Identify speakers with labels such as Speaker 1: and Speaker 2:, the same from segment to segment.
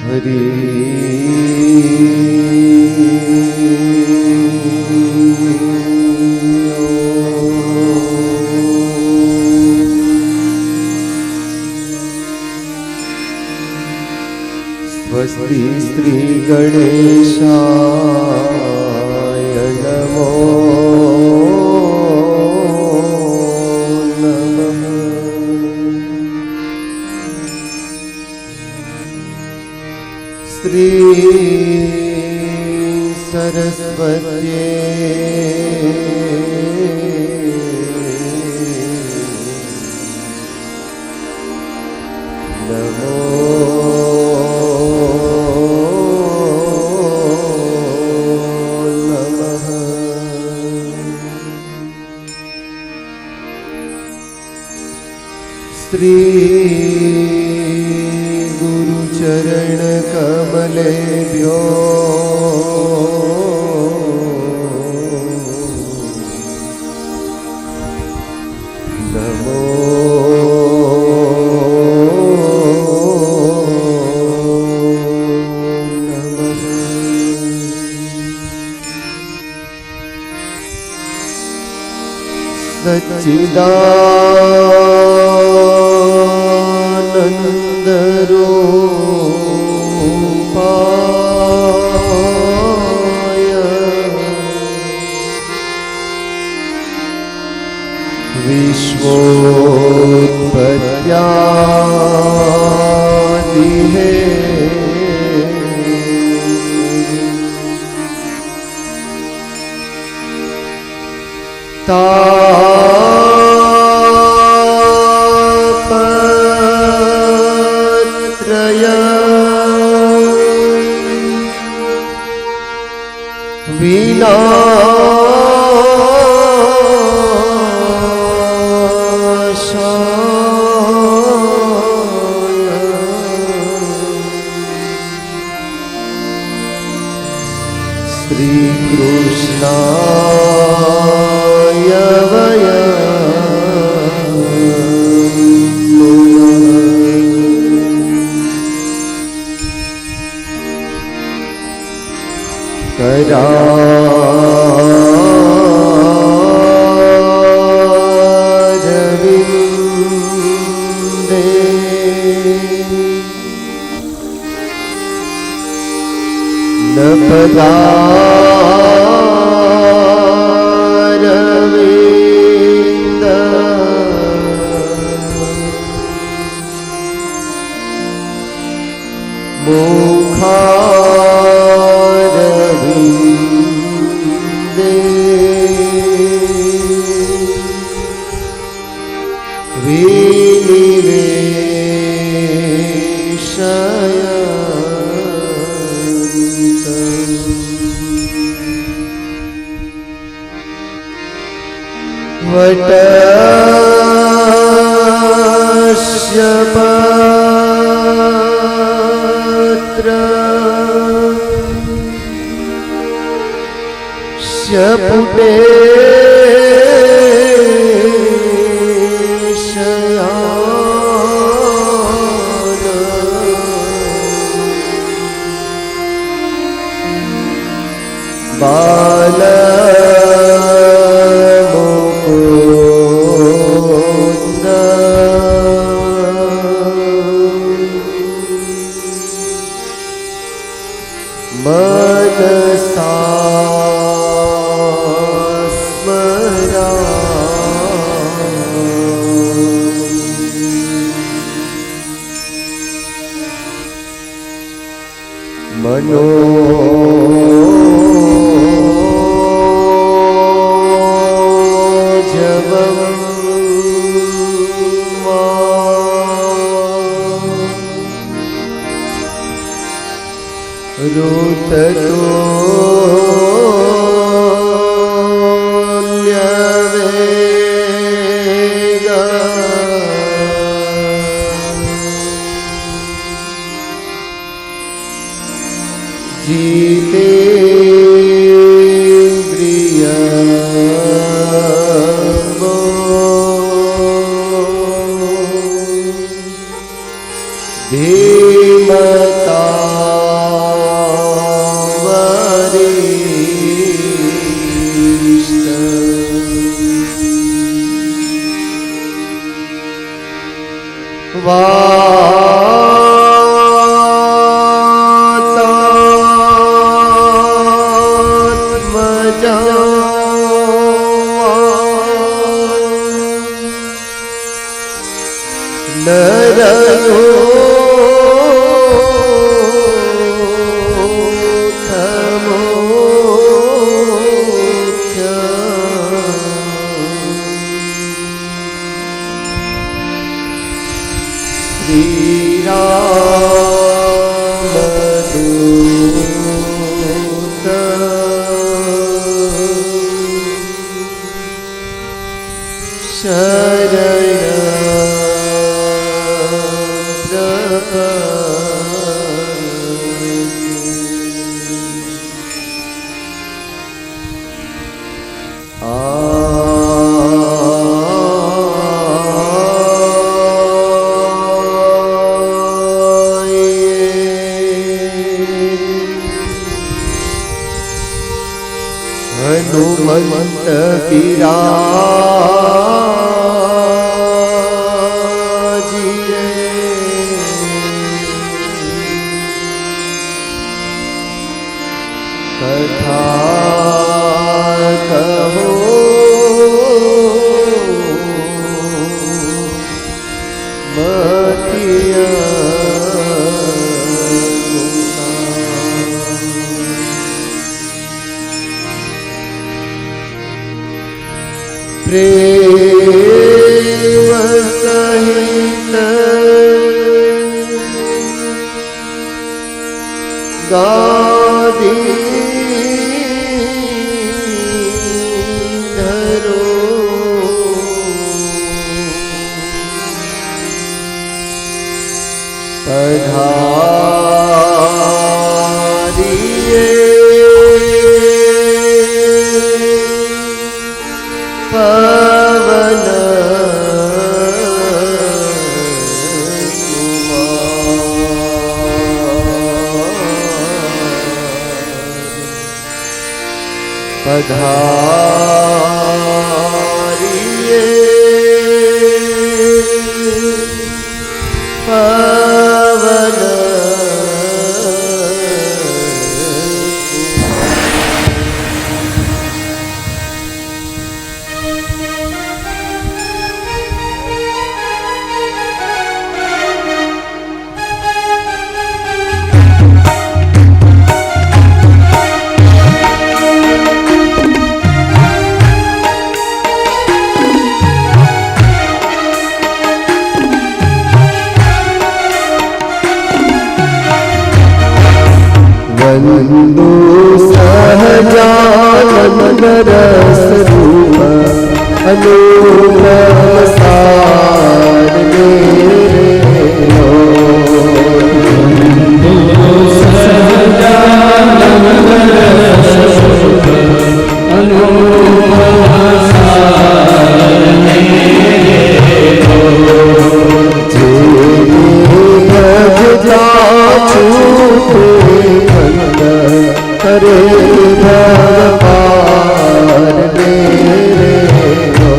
Speaker 1: हरि स्वस्ति श्री गणेशाय नमो नमः। श्री सरस्वत्यै नमो श्री गुरुचरण कमलेभ्यो नमो नमः। सच्चिदानंद रूपाय विश्वोत्पत्त्यादिहे विनाशाय श्री कृष्णाय वयं करारविन्दे न पदारविन्द मुखारविन्दे विनिवेशयन्तम् वटस्य पुटे शयान बालमुकुन्द मनसा मनोजवं रुततोल्यवेग जितेन्द्रियमो धीमता हनुमंत बिराजिए कथा कहो मतिया प्रेम सहित गादी धरो पधारिए पवन पधारिए पवन वंदो सहजानंद रस रूप अनुपम सार मेरे हो। वंदो सहजानंद रस रूप अनुपम सार मेरे हो। भजता हरे भगवान मेरे हो।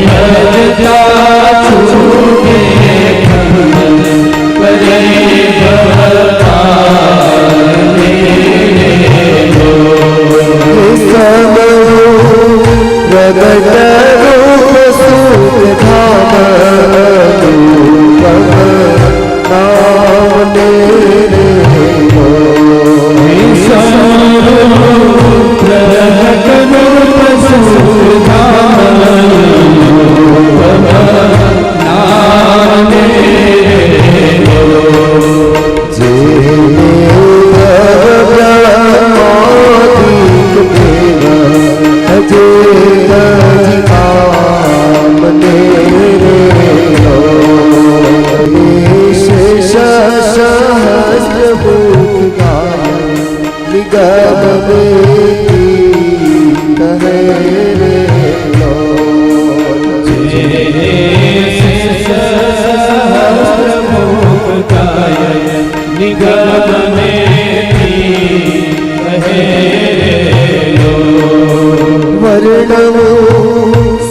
Speaker 1: भजता छूटे हरे भगवान मेरे हो। प्रगट रूप सुख धाम नाम मेरे हो। प्रगट रूप सुख धाम नाम मेरे हो।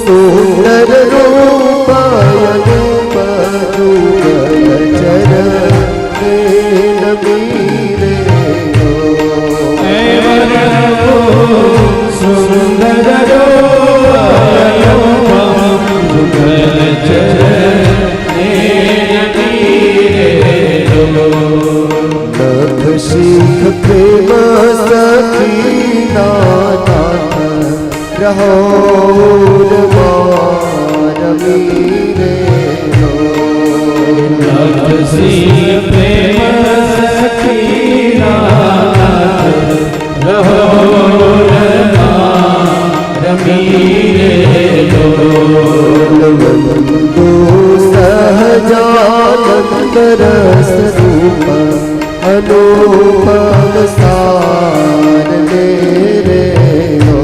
Speaker 1: सुंदर रूपायन सीख प्रेम सखी नाथ रहो मीरे सीख प्रेम सखी नाथ रहो मीरे रस रूप अनुपम सार मेरे हो।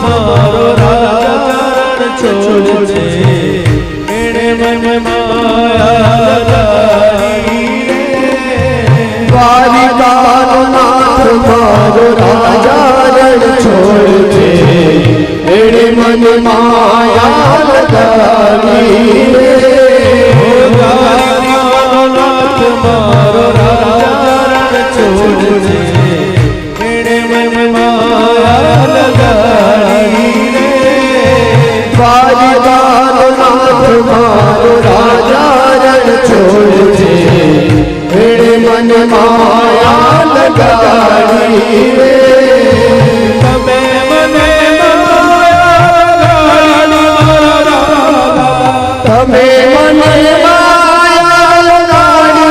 Speaker 2: मारो राजा छोड़ दे मेरे मन माया
Speaker 1: द्वारिकानाथ मारो राजा रण छोड़ दे मेरे मन माया लगाई
Speaker 2: द्वारिकानाथ मारो राजा रण छोड़ दे मेरे मन माया लगाई
Speaker 1: द्वारिकानाथ मारो राजा रण छोड़ दे मेरे मन माया लगाई रे।
Speaker 2: तमें मने माया लगाई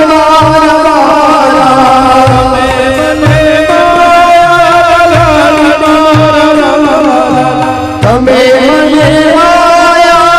Speaker 1: तमें मने माया लगाई मारा
Speaker 2: तमें मने माया लगाई
Speaker 1: तमें मने माया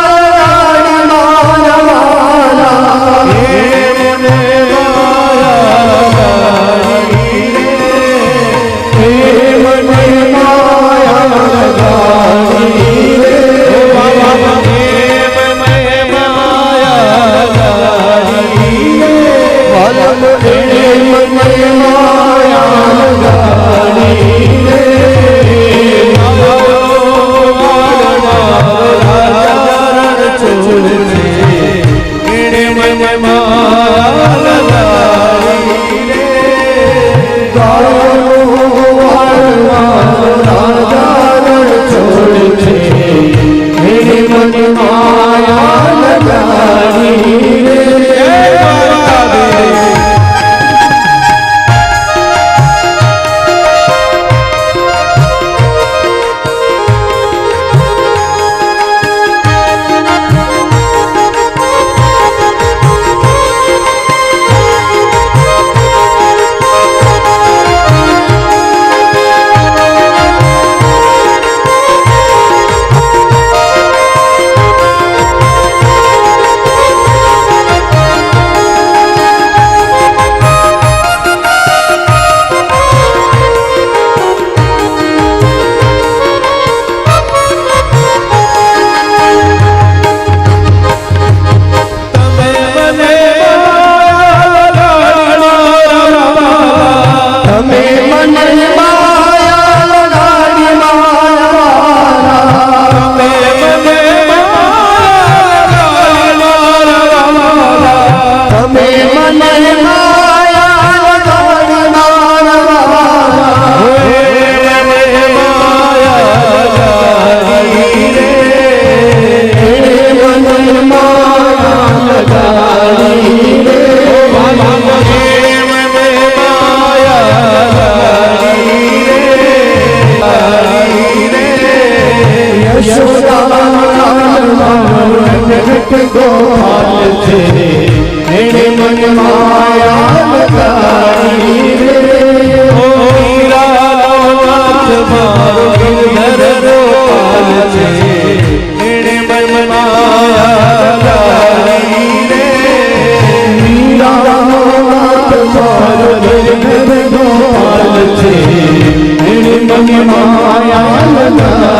Speaker 1: लगाई मारा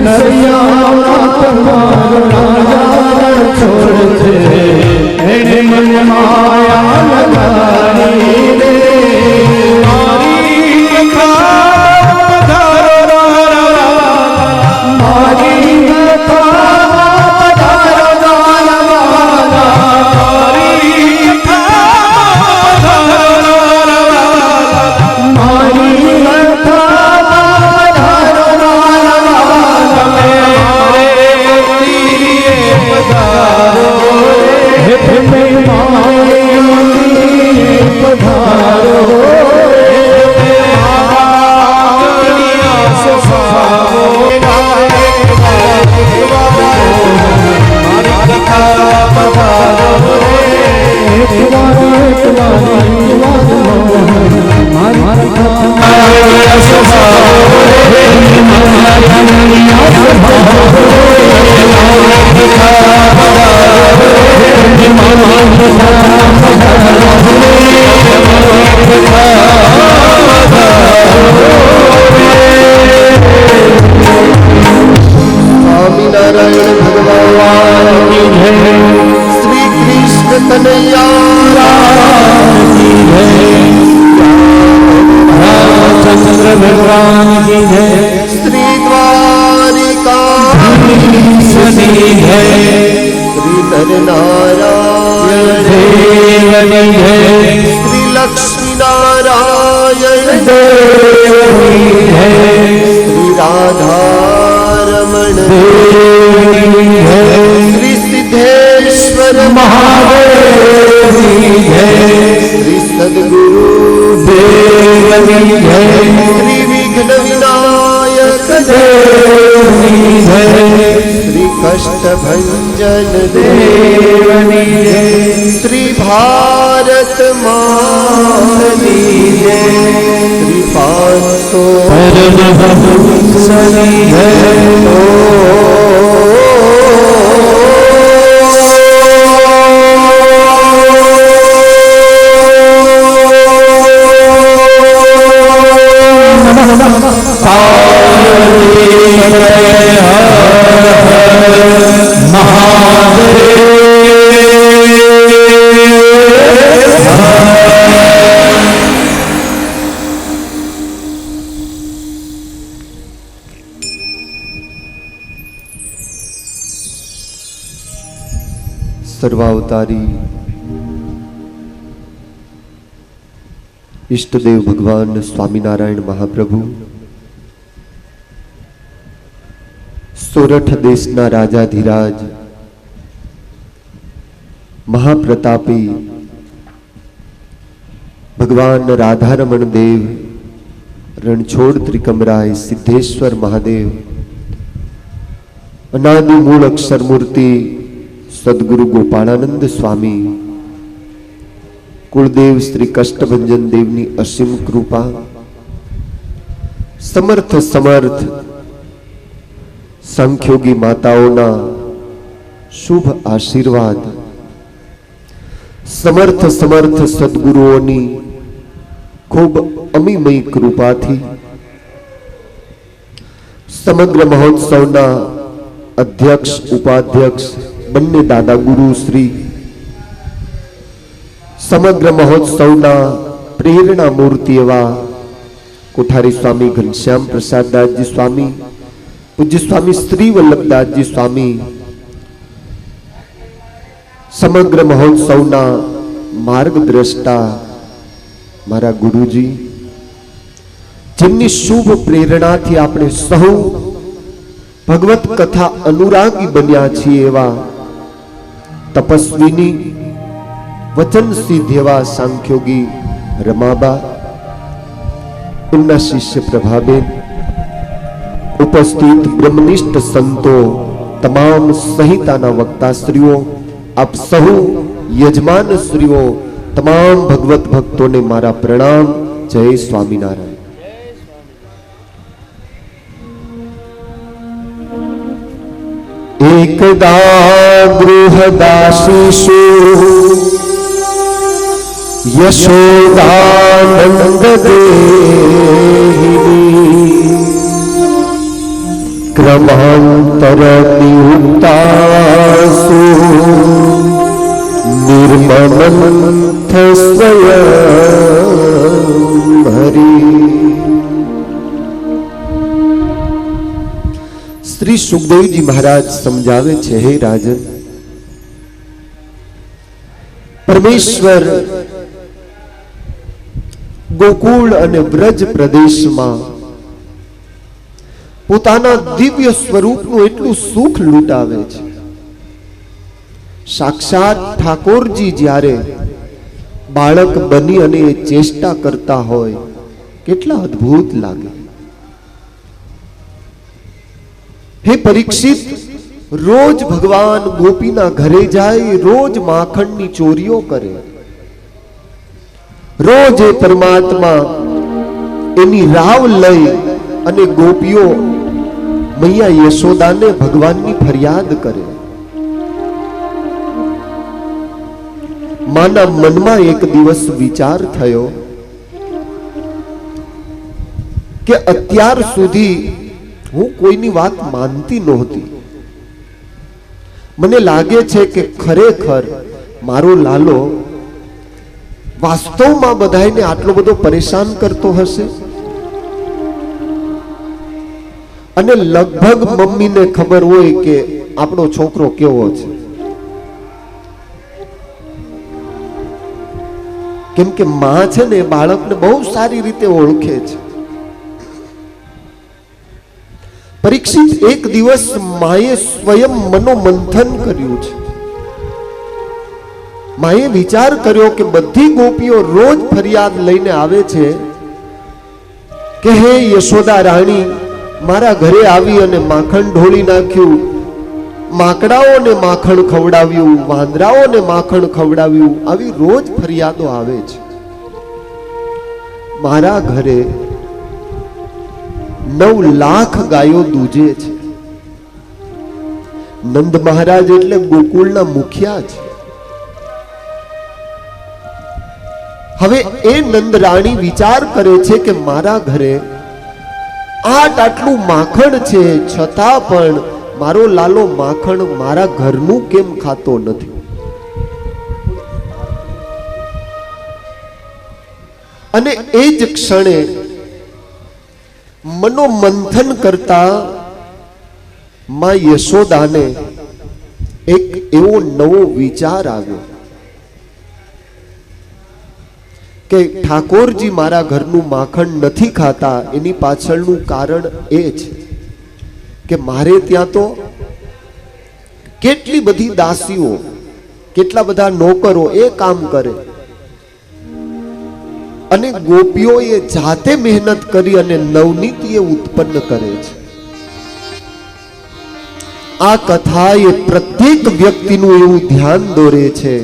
Speaker 1: નરસૈયા તમારો રાજા છોડ છે એને મન માયા લગાડી રે
Speaker 2: મારી કથા પધારો
Speaker 1: મારી કથા પધારો
Speaker 2: મારી કથા પધારો
Speaker 1: મારી સ્વામિનારાયણ ભગવાન કી જય શ્રી કૃષ્ણ કનૈયા
Speaker 2: રામચંદ્ર ભગવાન કી જય
Speaker 1: શ્રી દ્વારિકાધીશ
Speaker 2: શ્રી જય
Speaker 1: શ્રી નરનારાયણ
Speaker 2: દેવની જય
Speaker 1: શ્રી લક્ષ્મી નારાયણ
Speaker 2: દેવની જય
Speaker 1: શ્રી રાધારમણ
Speaker 2: દેવની જય
Speaker 1: શ્રી સિદ્ધેશ્વર
Speaker 2: મહાદેવની જય
Speaker 1: શ્રી સદગુરુ
Speaker 2: દેવની જય
Speaker 1: શ્રી વિઘ્ન વિનાયક
Speaker 2: દેવની જય
Speaker 1: શ્રી કષ્ટભંજન
Speaker 2: દેવની જય
Speaker 1: શ્રી ભારત માની જય શ્રી 500
Speaker 2: પરમહંસની જય
Speaker 1: સર્વાવતારી ઈષ્ટદેવ ભગવાન સ્વામિનારાયણ મહાપ્રભુ સોરઠ દેશના રાજાધિરાજ મહાપ્રતાપી ભગવાન રાધારમણ દેવ રણછોડ ત્રિકમરાય સિદ્ધેશ્વર મહાદેવ અનાદિ મૂળ અક્ષર મૂર્તિ સદગુરુ ગોપાળાનંદ સ્વામી કુળદેવ શ્રી કષ્ટભંજન દેવની અસીમ કૃપા સમર્થ સંખ્યોગી માતાઓના શુભ આશીર્વાદ સમર્થ સદગુરુઓની ખૂબ અમીમય કૃપાથી સમગ્ર મહોત્સવના અધ્યક્ષ ઉપાધ્યક્ષ બંને દાદા ગુરુ શ્રી સમગ્ર મહોત્સવના પ્રેરણા મૂર્તિ એવા કોઠારી સ્વામી ઘનશ્યામ પ્રસાદ દાસજી સ્વામી, પૂજ્ય સ્વામી શ્રી વલ્લભદાસજી સ્વામી, સમગ્ર મહોત્સવના માર્ગદ્રષ્ટા મારા ગુરુજી, જેમની શુભ પ્રેરણાથી આપણે સૌ ભગવત કથા અનુરાગી બન્યા છીએ એવા તપસ્વીની વચન સિદ્ધ એવા સાંખ્યોગી રમાબા, એમના શિષ્ય પ્રભાબેન, ઉપસ્થિત બ્રહ્મનિષ્ઠ સંતો, તમામ સંહિતાના વક્તાશ્રીઓ, આપ સહુ યજમાન શ્રીઓ, તમામ ભગવત ભક્તોને મારા પ્રણામ. જય સ્વામિનારાયણ. એકદા ગૃહદાસીષુ યશોદાનંદ દેહિની વિક્રમાંતર નિયુક્તાસુ નિર્મમંથ સ્વયં હરિ. શ્રી સુખદેવજી મહારાજ સમજાવે છે, હે રાજન, પરમેશ્વર ગોકુળ અને વ્રજ પ્રદેશમાં પોતાના દિવ્ય સ્વરૂપનું એટલું સુખ લૂંટાવે છે. સાક્ષાત ઠાકોરજી જ્યારે બાળક બની અને ચેષ્ટા કરતા હોય, કેટલા અદ્ભુત લાગે. હે પરીક્ષિત, રોજ ભગવાન ગોપીના ઘરે જાય, રોજ માખણની ચોરીઓ કરે, રોજ એ પરમાત્મા એની રાવ લઈ અને ગોપીઓ મૈયા યશોદાને ભગવાનની ફરિયાદ કરે. માના મનમાં એક દિવસ વિચાર થયો કે અત્યાર સુધી હું કોઈની વાત માનતી નહોતી. મને લાગે છે કે ખરેખર મારો લાલો વાસ્તવમાં બધાને આટલો બધો પરેશાન કરતો હશે. અને લગભગ મમ્મીને ખબર હોય કે આપણો છોકરો કેવો છે, કેમ કે માં છે ને બાળકને બહુ સારી રીતે ઓળખે છે. પરીક્ષિત, એક દિવસ માએ સ્વયં મનોમંથન કર્યું છે. માએ વિચાર કર્યો કે બધી ગોપીઓ રોજ ફરિયાદ લઈને આવે છે કે હે યશોદા રાણી, મારા ઘરે આવી અને માખણ ઢોળી નાખ્યું, માકડાઓને માખણ ખવડાવ્યું, વાંદરાઓને માખણ ખવડાવ્યું, આવી રોજ ફરિયાદો આવે છે. મારા ઘરે 9 લાખ ગાયો દૂજે છે. નંદ મહારાજ એટલે ગોકુળના મુખિયા છે. હવે એ નંદ રાણી વિચાર કરે છે કે મારા ઘરે આટલું માખણ છે, છતાં પણ મારો લાલો માખણ મારા ઘરનું કેમ ખાતો નથી. અને એ જ ક્ષણે મનોમંથન કરતા માં યશોદાને એક એવો નવો વિચાર આવ્યો કે ઠાકોરજી મારા ઘરનું માખણ નથી ખાતા, એની પાછળનું કારણ એ છે કે મારે ત્યાં તો કેટલી બધી દાસીઓ, કેટલા બધા નોકરો એ કામ કરે, અને ગોપીઓ એ જાતે મહેનત કરી અને નવનીત એ ઉત્પન્ન કરે છે. આ કથા એ પ્રત્યેક વ્યક્તિનું એવું ધ્યાન દોરે છે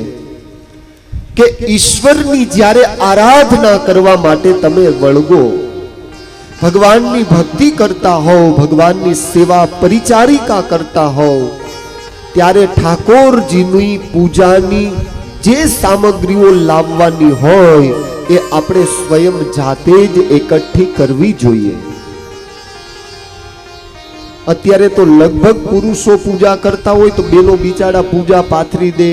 Speaker 1: કે ઈશ્વરની જ્યારે આરાધના કરવા માટે તમે વળગો, ભગવાનની ભક્તિ કરતા હોવ, ભગવાનની સેવા પરિચારિકા કરતા હોવ, ત્યારે ઠાકોરજીની પૂજાની જે સામગ્રીઓ લાવવાની હોય એ આપણે સ્વયં જાતે જ એકઠી કરવી જોઈએ. અત્યારે તો લગભગ પુરુષો પૂજા કરતા હોય તો બેનો બિચારા પૂજા પાથરી દે,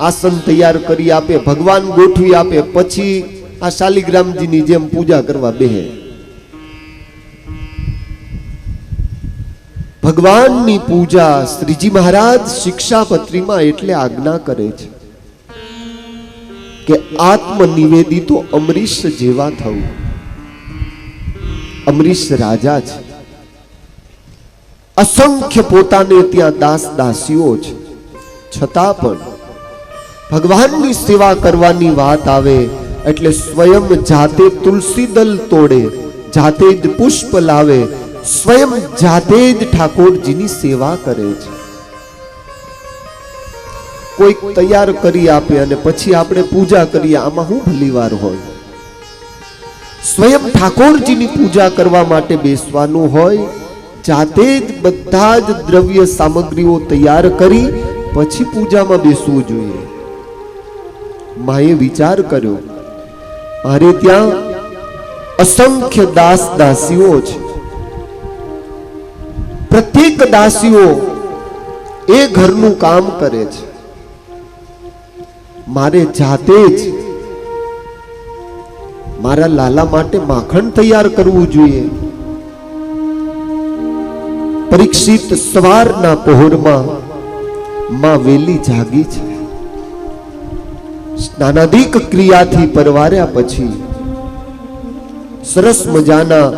Speaker 1: આસન તૈયાર કરી આપે, ભગવાન ગોઠવી આપે, પછી આ શાલિગ્રામજીની જેમ પૂજા કરવા બેહે. ભગવાનની પૂજા શ્રીજી મહારાજ શિક્ષાપત્રીમાં એટલે આજ્ઞા કરે છે કે આત્મનિવેદિતો અમરીશ જેવા થવું. અમરીશ રાજા છે, અસંખ્ય પોતાને ત્યાં દાસ દાસીઓ છે, છતાં પણ ભગવાનની સેવા કરવાની વાત આવે એટલે સ્વયં જાતે તુલસી દલ તોડે, જાતે જ પુષ્પ લાવે, સ્વયં જાતે જ ઠાકોરજીની સેવા કરે છે. કોઈક તૈયાર કરી આપે અને પછી આપણે પૂજા કરીએ, આમાં શું ભલીવાર હોય? સ્વયં ઠાકોરજીની પૂજા કરવા માટે બેસવાનું હોય, જાતે જ બધા જ દ્રવ્ય સામગ્રીઓ તૈયાર કરી પછી પૂજામાં બેસવું જોઈએ. માએ વિચાર કર્યો, મારે ત્યાં અસંખ્ય દાસ દાસીઓ છે, પ્રત્યેક દાસીઓ એ ઘરનું કામ કરે છે. મારે જાતે જ મારા લાલા માટે માખણ તૈયાર કરવું જોઈએ. પરીક્ષિત સવારના પહોરમાં માં વેલી જાગી છે. સ્નાનાદિક ક્રિયાથી પરવાર્યા પછી સરસ મજાના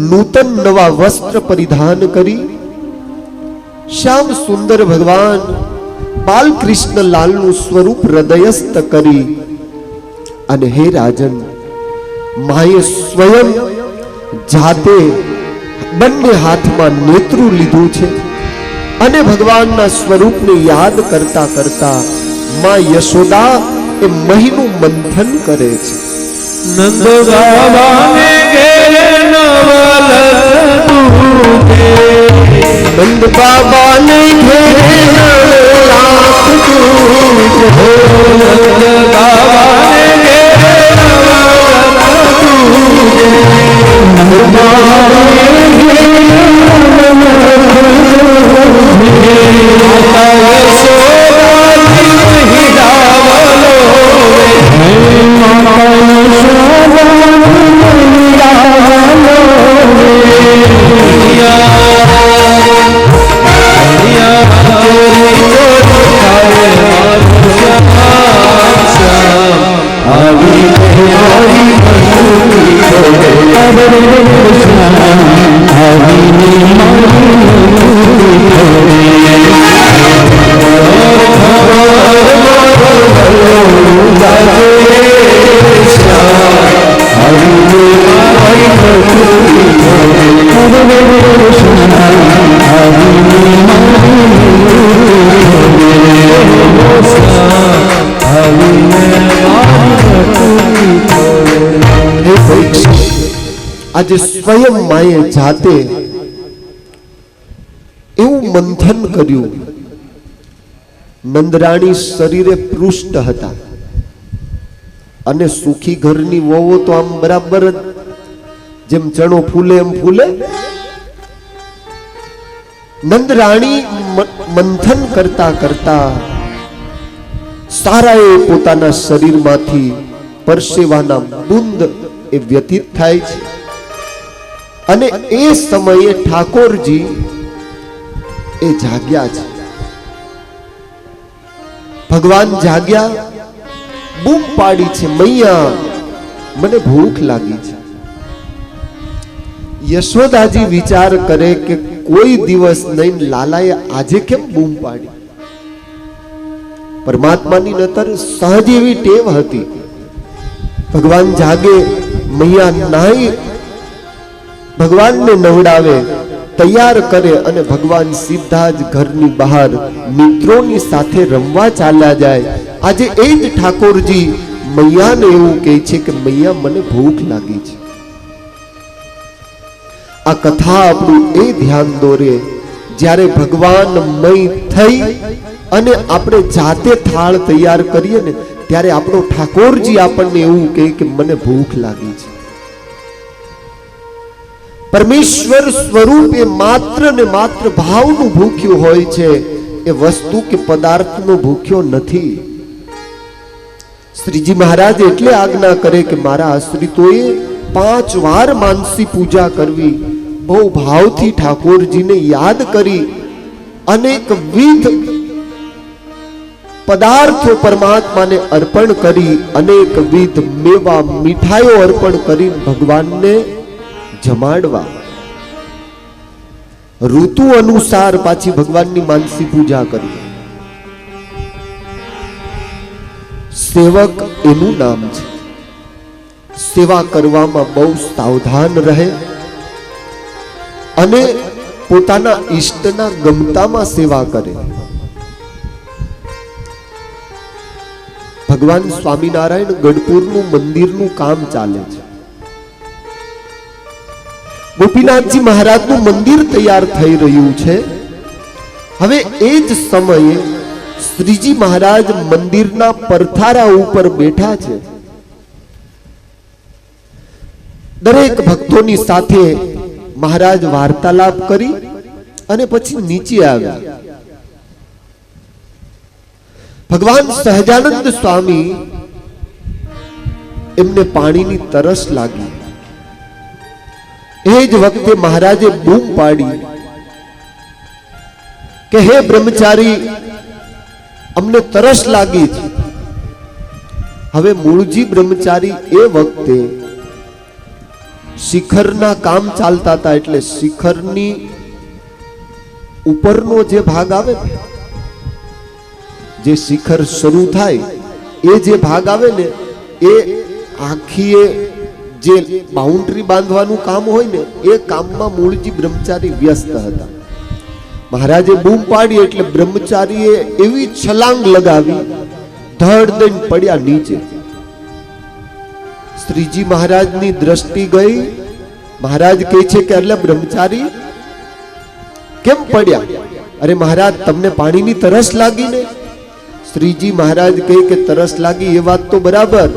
Speaker 1: નૂતન નવા વસ્ત્ર પરિધાન કરી શ્યામ સુંદર ભગવાન બાલકૃષ્ણ લાલનું સ્વરૂપ હૃદયસ્થ કરી અને હે રાજન, માએ સ્વયં જાતે બંને હાથમાં નેત્રું લીધું છે અને ભગવાનના સ્વરૂપને યાદ કરતા કરતા માં યશોદા એ મહીનું મંથન કરે છે.
Speaker 2: નંદ બાબાને ઘેરે નવલખ દૂધે,
Speaker 1: નંદ બાબાને ઘેરે નવલાખ દૂધે,
Speaker 2: નંદ બાબાને ઘેરે નવલખ દૂધે, નંદ બાબાને ઘેરે માતા યશોદાજી મહિડાવલો
Speaker 1: આજે સ્વયં માએ જાતે એવું મંથન કર્યું. નંદરાણી શરીરે પૃષ્ઠ હતા અને સુખી ઘરની વહુઓ તો આમ બરાબર જ જેમ ચણો ફૂલે એમ ફૂલે. નંદરાણી મંથન કરતા કરતા સારાએ પોતાના શરીરમાંથી પરસેવાના બુંદ એ વ્યતીત થાય છે અને એ સમયે ઠાકોરજી એ જાગ્યા છે. ભગવાન જાગ્યા, બૂમ પાડી છે, મૈયા મને ભૂખ લાગી છે. યશોદાજી વિચાર કરે કે કોઈ દિવસ નહીં, લાલાએ આજે કેમ બૂમ પાડી? પરમાત્માની નતર સહજ એવી ટેવ હતી. ભગવાન જાગે, મૈયા નાઈ ભગવાનને નવડાવે, તૈયાર કરે અને ભગવાન સીધા જ ઘરની બહાર મિત્રોની સાથે રમવા ચાલ્યા જાય. આજે એ જ ઠાકોરજી મૈયાને એવું કહે છે કે મૈયા મને ભૂખ લાગી છે. આ કથા આપણું એ ધ્યાન દોરે, જ્યારે ભગવાન મય થઈ અને આપણે જાતે થાળ તૈયાર કરીએ ને ત્યારે આપણો ઠાકોરજી આપણને એવું કહે કે મને ભૂખ લાગી છે. પરમેશ્વર સ્વરૂપ એ માત્ર ને માત્ર ભાવનું ભૂખ્યું હોય છે, એ વસ્તુ કે પદાર્થનો ભૂખ્યો નથી. શ્રીજી મહારાજ એટલે આજ્ઞા કરે કે મારા આશ્રિતોએ 5 વાર માનસી પૂજા કરવી, બહુ ભાવથી ઠાકોરજીને યાદ કરી અનેકવિધ પદાર્થો પરમાત્માને અર્પણ કરી, અનેકવિધ મેવા મીઠાઈઓ અર્પણ કરી ભગવાનને જમાડવા. ઋતુ અનુસાર પાછી ભગવાનની માનસી પૂજા કરવી. સેવક એનું નામ છે. સેવા કરવામાં બહુ સાવધાન રહે અને પોતાના ઈષ્ટના ગમતામાં સેવા કરે. ભગવાન સ્વામિનારાયણ ગઢપુરનું મંદિરનું કામ ચાલે છે. ગોપીનાથજી મહારાજનું મંદિર તૈયાર થઈ રહ્યું છે. હવે એ જ સમયે શ્રીજી મહારાજ મંદિરના પરથારા ઉપર બેઠા છે. દરેક ભક્તોની સાથે મહારાજ વાર્તાલાપ કરી અને પછી નીચે આવ્યા. ભગવાન સહજાનંદ સ્વામી એમને પાણીની તરસ લાગી. એ જ વખતે મહારાજે બૂમ પાડી કે હે બ્રહ્મચારી, અમને તરસ લાગી છે. હવે મૂળજી બ્રહ્મચારી એ વખતે શિખરના કામ ચાલતા હતા, એટલે શિખરની ઉપરનો જે ભાગ આવે ને, જે શિખર શરૂ થાય એ જે ભાગ આવે ને, એ આખી જે બાઉન્ડ્રી બાંધવાનું કામ હોય ને, એ કામમાં મૂળજી બ્રહ્મચારી વ્યસ્ત હતા. મહારાજે બૂમ પાડી એટલે બ્રહ્મચારીએ એવી છલાંગ લગાવી, ધડ દઈને પડ્યા નીચે. શ્રીજી મહારાજની દ્રષ્ટિ ગઈ. મહારાજ કહે છે કે એટલે બ્રહ્મચારી કેમ પડ્યા? અરે મહારાજ, તમને પાણીની તરસ લાગી ને? શ્રીજી મહારાજ કહે કે તરસ લાગી એ વાત તો બરાબર,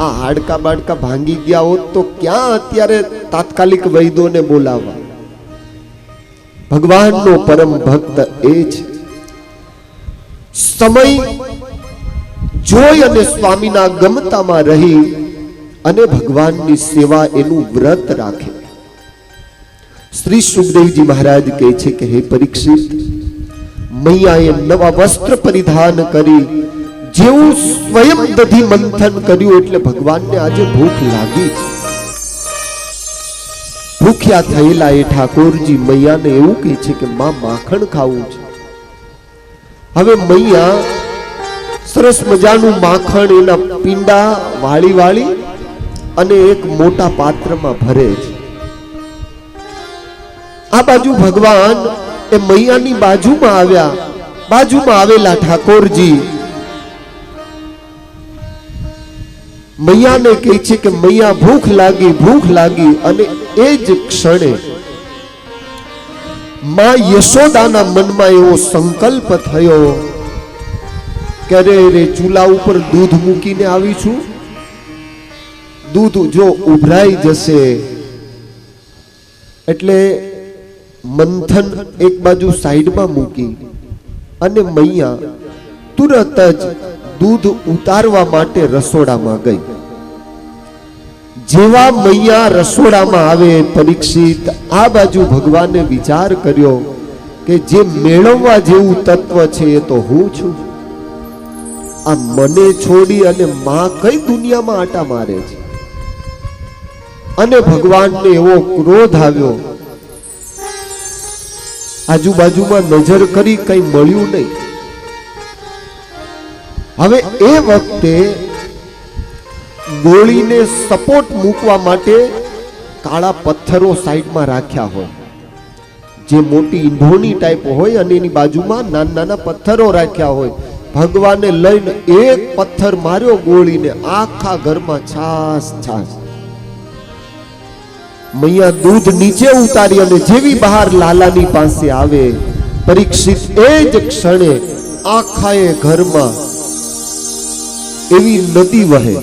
Speaker 1: આ હાડકા બાડકા ભાંગી ગયા હોત તો ક્યાં અત્યારે તાત્કાલિક વૈદોને બોલાવવા. ભગવાનનો પરમ ભક્ત એ છે, સમય જોઈ અને સ્વામીના ગમતામાં રહી અને ભગવાનની સેવા એનું વ્રત રાખે. શ્રી સુખદેવજી મહારાજ કહે છે કે હે પરીક્ષિત, મૈયાએ નવા વસ્ત્ર પરિધાન કરી જેવું સ્વયં દધી મંથન કર્યું એટલે ભગવાનને આજે ભૂખ લાગી છે. ભૂખ્યા થયેલા એ ઠાકોરજી મૈયાને એવું કહે છે કે માં, માખણ ખાવું છે. હવે મૈયા સરસ મજાનું માખણ એના પીંડા વાળી વાળી અને એક મોટા પાત્રમાં ભરે છે. આ બાજુ ભગવાન એ મૈયાની બાજુમાં આવ્યા. બાજુમાં આવેલા ઠાકોરજી મૈયાને કહે છે કે મૈયા, ભૂખ લાગી, ભૂખ લાગી. અને એ જ ક્ષણે માં યશોદાના મનમાં એવો સંકલ્પ થયો કે અરે રે, ચૂલા ઉપર દૂધ મૂકીને આવી છું, દૂધ જો ઉભરાઈ જશે એટલે મંથન એક બાજુ સાઈડમાં મૂકી અને મૈયા તુરત જ દૂધ ઉતારવા માટે રસોડામાં ગઈ. જેવા મૈયા રસોડામાં આવે, પરીક્ષિત, આ બાજુ ભગવાને વિચાર કર્યો કે જે મેળવવા જેવું તત્વ છે એ તો હું છું. આ મને છોડી અને માં કઈ દુનિયામાં આટા મારે છે? અને ભગવાનને એવો ક્રોધ આવ્યો. આજુબાજુમાં નજર કરી, કઈ મળ્યું નહીં. હવે એ વખતે ગોળીને સપોર્ટ મૂકવા માટે કાળા પથ્થરો સાઈડમાં રાખ્યા હોય, જે મોટી ઈંધોણી ટાઈપ હોય, અને એની બાજુમાં નાના નાના પથ્થરો રાખ્યા હોય. ભગવાને લઈને એક પથ્થર માર્યો ગોળીને, આખા ઘરમાં છાસ છાસ. મૈયા દૂધ નીચે ઉતારી અને જેવી બહાર લાલાની પાસે આવે, પરીક્ષિત, એ જ ક્ષણે આખા એ ઘરમાં એવી નદી વહે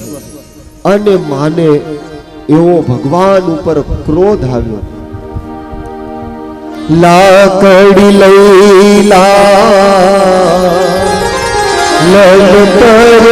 Speaker 1: અને માને એવો ભગવાન ઉપર ક્રોધ આવ્યો. લાકડી લઈલા લલતર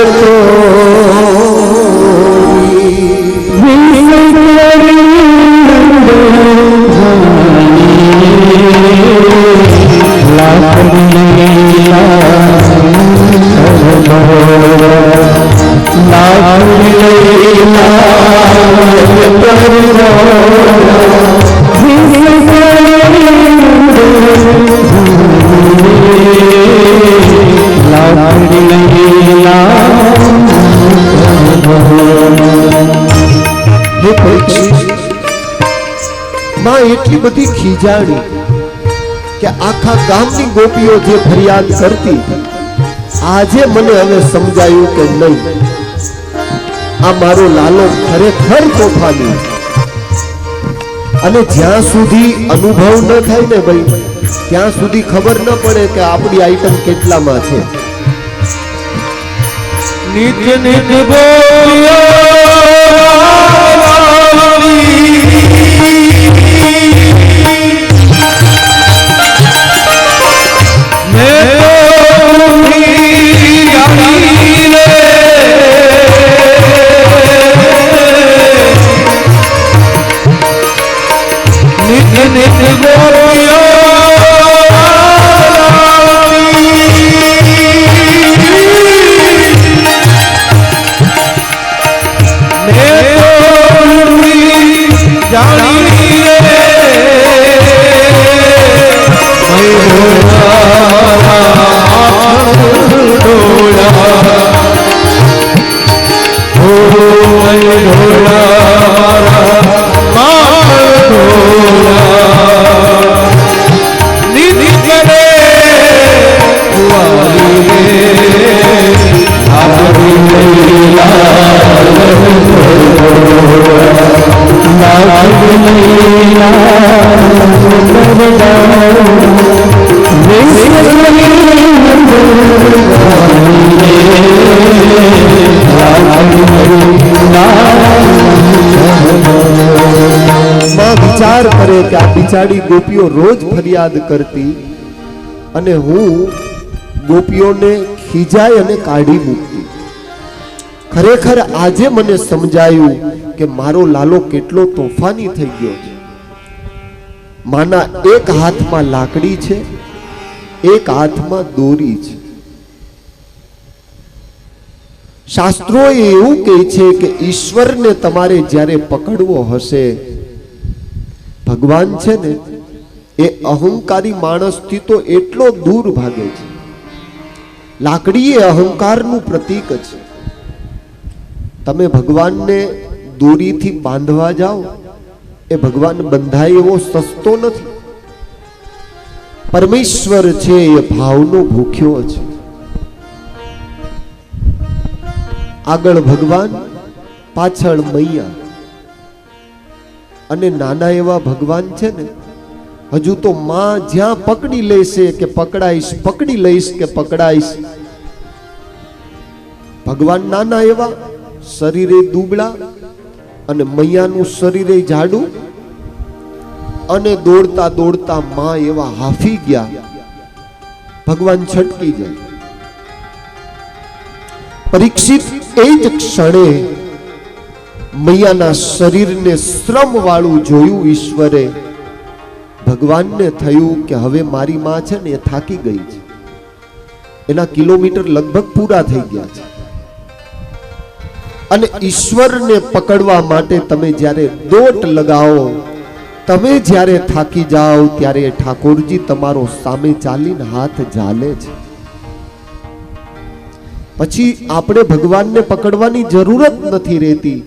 Speaker 1: એટલી બધી ખીજાણી કે આખા ગામની ગોપીઓ જે ફરિયાદ કરતી, આજે મને હવે સમજાયું કે નહીં, આ મારો લાલો ખરેખર તોફાની. અને જ્યાં સુધી અનુભવ ન થાય ને ભાઈ, ત્યાં સુધી ખબર ન પડે કે આપણી આઈટમ કેટલામાં છે.
Speaker 2: નિત્ય નિત્ય બોલ્યો જાણે તો જાણી રે
Speaker 1: વિચાર કરે કે આ બિચારી ગોપીઓ રોજ ફરિયાદ કરતી અને હું ગોપીઓને ખીજાય અને કાઢી મૂકતી. ખરેખર આજે મને સમજાયું કે મારો લાલો કેટલો તોફાની થઈ ગયો છે. માના એક હાથમાં લાકડી છે, એક હાથમાં દોરી છે. શાસ્ત્રોએ એવું કહે છે કે ઈશ્વરને તમારે જ્યારે પકડવો હશે, ભગવાન છે ને એ અહંકારી માણસથી તો એટલો દૂર ભાગે છે. લાકડી એ અહંકારનું પ્રતીક છે. તમે ભગવાનને દોરીથી બાંધવા જાઓ, એ ભગવાન બંધાય એવો સસ્તો નથી. પરમેશ્વર છે એ ભાવનો ભૂખ્યો છે. આગળ ભગવાન, પાછળ મૈયા, અને નાના એવા ભગવાન છે ને, હજુ તો માં જ્યાં પકડી લેશે કે પકડાઈશ, પકડી લઈશ કે પકડાઈશ. ભગવાન નાના એવા, શરીરે દુબળા અને મૈયાનું શરીરે જાડું, અને દોડતા દોડતા માં એવા હાફી ગયા, ભગવાન છટકી જાય. પરીક્ષિત એ જ ક્ષણે મૈયાના શરીરને શ્રમ વાળું જોયું ઈશ્વરે. ભગવાનને થયું કે હવે મારી માં છે ને એ થાકી ગઈ છે, એના કિલોમીટર લગભગ પૂરા થઈ ગયા છે. અને ઈશ્વરને પકડવા માટે તમે જ્યારે દોટ લગાવો, તમે જ્યારે થાકી જાઓ, ત્યારે ઠાકોરજી તમારો સામે ચાલીને હાથ ઝાલે છે. પછી આપણે ભગવાનને પકડવાની જરૂરત નથી રહેતી.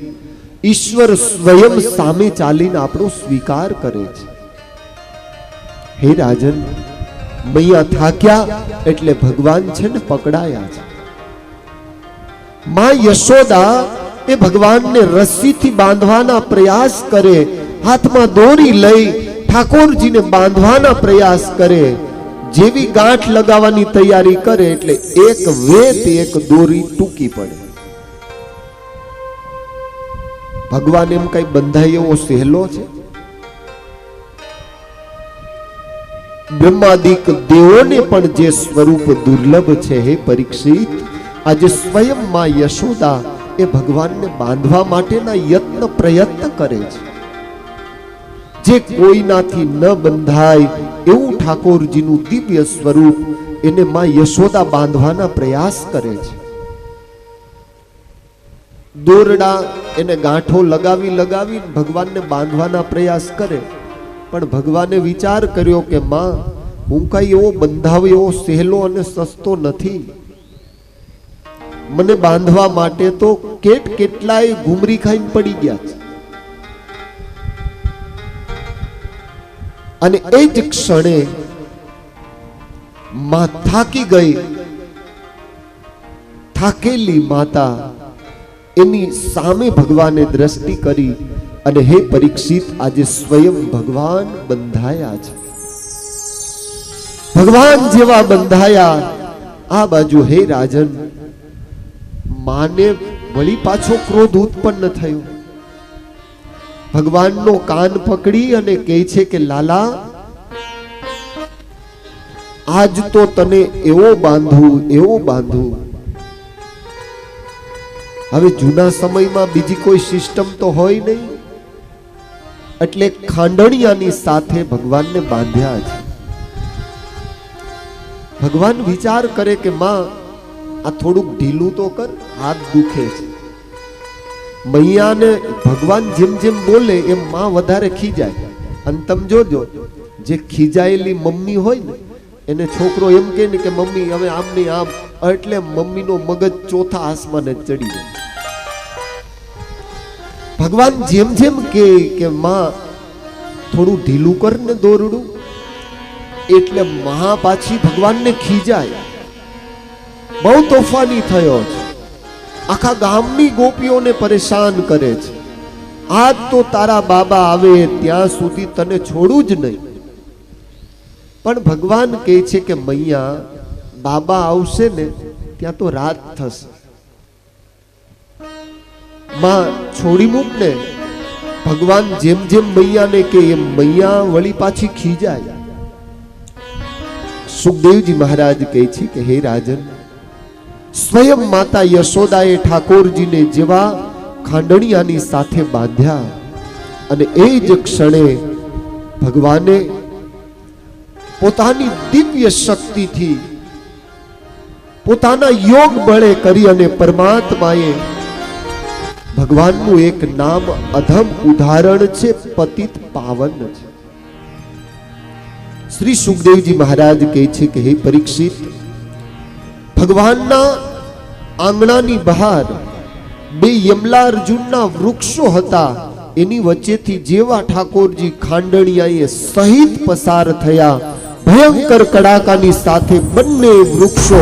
Speaker 1: ઈશ્વર સ્વયં સામે ચાલીને આપણો સ્વીકાર કરે છે. હે રાજન, મૈયા થાક્યા એટલે ભગવાન છે ને પકડાયા છે. માં યશોદા એ ભગવાનને રસ્સીથી બાંધવાના પ્રયાસ કરે, હાથમાં દોરી લઈ ઠાકોરજીને બાંધવાના પ્રયાસ કરે. જેવી ગાંઠ લગાવવાની તૈયારી કરે એટલે એક વેત એક દોરી ટૂંકી પડે. ભગવાન એમ કઈ બંધાય એવો સહેલો છે? બ્રહ્માદિક દેવોને પણ જે સ્વરૂપ દુર્લભ છે, હે પરીક્ષિત, આજે સ્વયં માં યશોદા એ ભગવાનને બાંધવા માટેના યત્ન પ્રયત્ન કરે છે. જે કોઈનાથી ન બંધાય એવું ઠાકોરજીનું દિવ્ય સ્વરૂપ એને માં યશોદા બાંધવાના પ્રયાસ કરે છે. દોરડા એને ગાંઠો લગાવી લગાવી ભગવાનને બાંધવાના પ્રયાસ કરે, પણ ભગવાને વિચાર કર્યો કે માં, હું કઈ એવો બંધાવ એવો સહેલો અને સસ્તો નથી. મને બાંધવા માટે તો કેટલાય ઘૂમરી ખાઈને પડી ગયા છે. અને એ જ ક્ષણે માં થાકી ગઈ. થાકેલી માતા એની સામે ભગવાને દ્રષ્ટિ કરી અને હે પરીક્ષિત, આજે સ્વયં ભગવાન બંધાયા છે. ભગવાન જેવા બંધાયા. આ બાજુ હે રાજન, માને વળી પાછો ક્રોધ ઉત્પન્ન થયો. ભગવાનનો કાન પકડી અને કહે છે કે લાલા, આજ તો તને એવો બાંધું, એવો બાંધું. હવે જૂના સમયમાં બીજી કોઈ સિસ્ટમ તો હોય નહીં, એટલે ખાંડણિયાની સાથે ભગવાનને બાંધ્યા છે. ભગવાન વિચાર કરે કે માં, આ થોડુંક ઢીલું તો કર, હાથ દુખે છે. મૈયાને ભગવાન જેમ જેમ બોલે એમ માં વધારે ખીજાય. અને તમે જોજો, જે ખીજાયેલી મમ્મી હોય ને એને છોકરો એમ કહે ને કે મમ્મી હવે આમ નહીં આમ, એટલે મમ્મીનો મગજ ચોથા આસમાને ચડી જાય. ભગવાન જેમ જેમ કે માં થોડું ઢીલું કર ને દોરડું, એટલે મહા પાછી ભગવાનને ખીજાય. બહુ તોફાની થયો છે, આખા ગામની ગોપીઓને પરેશાન કરે છે. આજ તો તારા બાબા આવે ત્યાં સુધી તને છોડું જ નહીં. પણ ભગવાન કહે છે કે મૈયા, બાબા આવશે ને ત્યાં તો રાત થશે. માં છોડી મૂક ને. ભગવાન જેમ જેમ મૈયાને કે એમ મૈયા વળી પાછી ખીજાય. સુખદેવજી મહારાજ કહે છે કે હે રાજન, સ્વયં માતા યશોદાએ ઠાકોરજીને જેવા ખાંડણિયાની સાથે બાંધ્યા, અને એ જ ક્ષણે ભગવાને પોતાની દિવ્ય શક્તિથી પોતાના યોગ બળે કરી અને પરમાત્માએ ભગવાનનું એક નામ અધમ ઉદાહરણ છે, પતિત પાવન છે. શ્રી સુખદેવજી મહારાજ કહે છે કે હે પરીક્ષિત, ભગવાનના આંગણાની બહાર બે યમલા અર્જુનના વૃક્ષો હતા. એની વચ્ચેથી જેવા ઠાકોરજી ખાંડણિયાએ સહિત પસાર થયા, ભયંકર કડાકાની સાથે બંને વૃક્ષો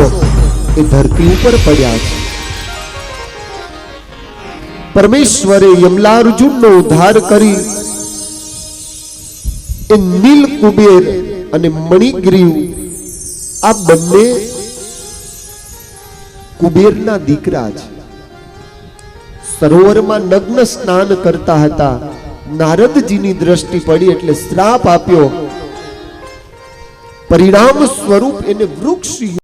Speaker 1: એ ધરતી ઉપર પડ્યા છે. પરમેશ્વરે યમલા અર્જુનનો ઉદ્ધાર કરી એ નીલ કુબેર અને મણિગ્રીવ આ બંને કુબેરના દીકરા છે. સરોવરમાં નગ્ન સ્નાન કરતા હતા. નારદજીની દ્રષ્ટિ પડી એટલે શ્રાપ આપ્યો. પરિણામ સ્વરૂપ એને વૃક્ષ